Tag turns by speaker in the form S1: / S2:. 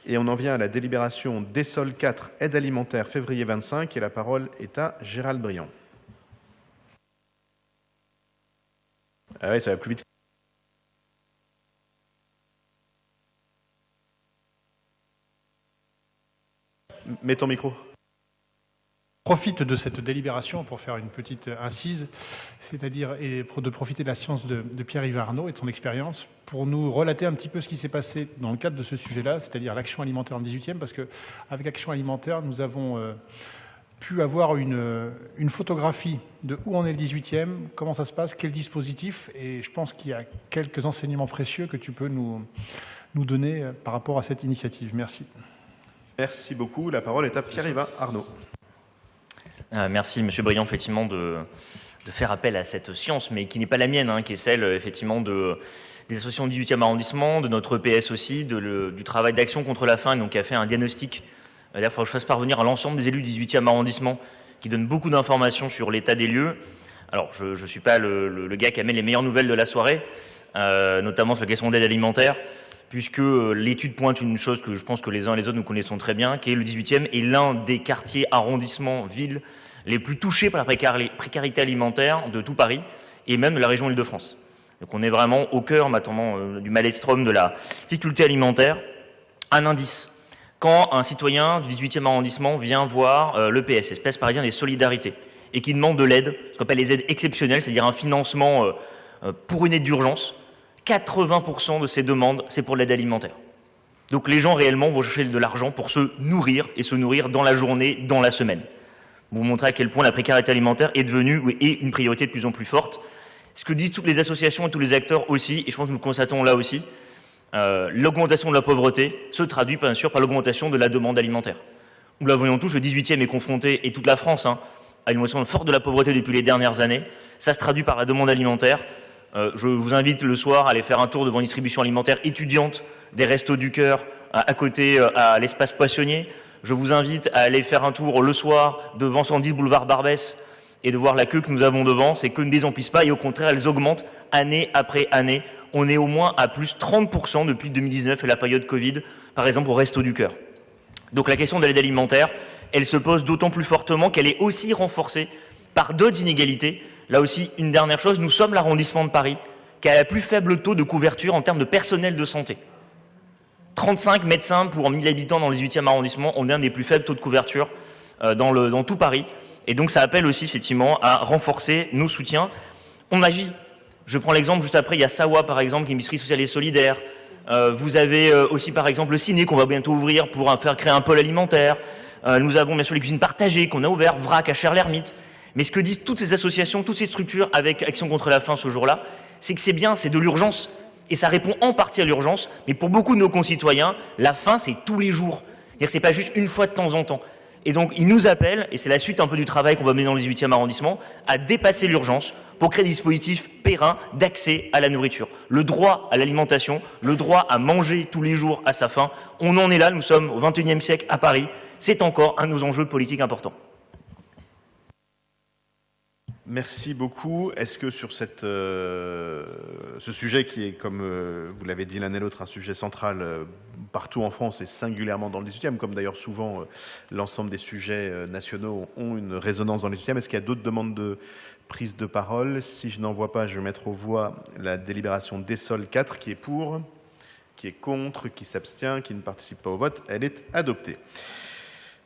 S1: Et on en vient à la délibération d'Essol 4, aide alimentaire, février 25. Et la parole est à Gérald Briand. Ah oui, ça va plus vite. Mets ton micro.
S2: Profite de cette délibération pour faire une petite incise, c'est-à-dire de profiter de la science de Pierre-Yves Arnaud et de son expérience pour nous relater un petit peu ce qui s'est passé dans le cadre de ce sujet-là, c'est-à-dire l'action alimentaire en 18e, parce qu'avec Action alimentaire, nous avons pu avoir une photographie de où en est le 18e, comment ça se passe, quel dispositif, et je pense qu'il y a quelques enseignements précieux que tu peux nous donner par rapport à cette initiative. Merci.
S1: Merci beaucoup. La parole est à Pierre-Yves Arnaud.
S3: Merci, Monsieur Briand, effectivement, de faire appel à cette science, mais qui n'est pas la mienne, qui est celle, effectivement, des associations du 18e arrondissement, de notre EPS aussi, du travail d'action contre la faim, donc qui a fait un diagnostic. D'ailleurs, il faudra que je fasse parvenir à l'ensemble des élus du 18e arrondissement, qui donnent beaucoup d'informations sur l'état des lieux. Alors, je ne suis pas le gars qui amène les meilleures nouvelles de la soirée, notamment sur la question d'aide alimentaire, puisque l'étude pointe une chose que je pense que les uns et les autres nous connaissons très bien, qui est le 18e est l'un des quartiers, arrondissements, villes les plus touchés par la précarité alimentaire de tout Paris et même de la région Île-de-France. Donc on est vraiment au cœur maintenant du maelstrom de la difficulté alimentaire. Un indice, quand un citoyen du 18e arrondissement vient voir l'EPS, Espace Parisien des Solidarités, et qui demande de l'aide, ce qu'on appelle les aides exceptionnelles, c'est-à-dire un financement pour une aide d'urgence, 80% de ces demandes, c'est pour l'aide alimentaire. Donc les gens réellement vont chercher de l'argent pour se nourrir, et se nourrir dans la journée, dans la semaine. Vous montrez à quel point la précarité alimentaire est devenue et une priorité de plus en plus forte. Ce que disent toutes les associations et tous les acteurs aussi, et je pense que nous le constatons là aussi, l'augmentation de la pauvreté se traduit bien sûr par l'augmentation de la demande alimentaire. Nous la voyons tous, le 18e est confronté, et toute la France, à une augmentation forte de la pauvreté depuis les dernières années. Ça se traduit par la demande alimentaire. Je vous invite le soir à aller faire un tour devant une distribution alimentaire étudiante des Restos du Cœur à côté à l'espace Poissonnier. Je vous invite à aller faire un tour le soir devant 110 boulevard Barbès et de voir la queue que nous avons devant. Ces queues ne désemplissent pas et au contraire, elles augmentent année après année. On est au moins à plus 30% depuis 2019 et la période Covid, par exemple au Restos du Cœur. Donc la question de l'aide alimentaire, elle se pose d'autant plus fortement qu'elle est aussi renforcée par d'autres inégalités. Là aussi, une dernière chose, nous sommes l'arrondissement de Paris qui a la plus faible taux de couverture en termes de personnel de santé. 35 médecins pour 1000 habitants dans le 18e arrondissement, on est un des plus faibles taux de couverture dans tout Paris. Et donc ça appelle aussi effectivement à renforcer nos soutiens. On agit. Je prends l'exemple juste après, il y a Sawa par exemple, qui est une épicerie sociale et solidaire. Vous avez aussi par exemple le ciné qu'on va bientôt ouvrir pour faire créer un pôle alimentaire. Nous avons bien sûr les cuisines partagées qu'on a ouvert, VRAC à Cher-l'Ermite. Mais ce que disent toutes ces associations, toutes ces structures avec Action contre la faim ce jour-là, c'est que c'est bien, c'est de l'urgence. Et ça répond en partie à l'urgence, mais pour beaucoup de nos concitoyens, la faim, c'est tous les jours. C'est-à-dire que c'est pas juste une fois de temps en temps. Et donc, ils nous appellent, et c'est la suite un peu du travail qu'on va mener dans le 18e arrondissement, à dépasser l'urgence pour créer des dispositifs pérennes d'accès à la nourriture. Le droit à l'alimentation, le droit à manger tous les jours à sa faim, on en est là, nous sommes au XXIe siècle à Paris. C'est encore un de nos enjeux politiques importants.
S1: Merci beaucoup. Est-ce que sur ce sujet qui est, comme vous l'avez dit l'un et l'autre, un sujet central partout en France et singulièrement dans le 18e, comme d'ailleurs souvent l'ensemble des sujets nationaux ont une résonance dans le 18e, est-ce qu'il y a d'autres demandes de prise de parole? Si je n'en vois pas, je vais mettre aux voix la délibération d'Essol 4, qui est pour, qui est contre, qui s'abstient, qui ne participe pas au vote. Elle est adoptée.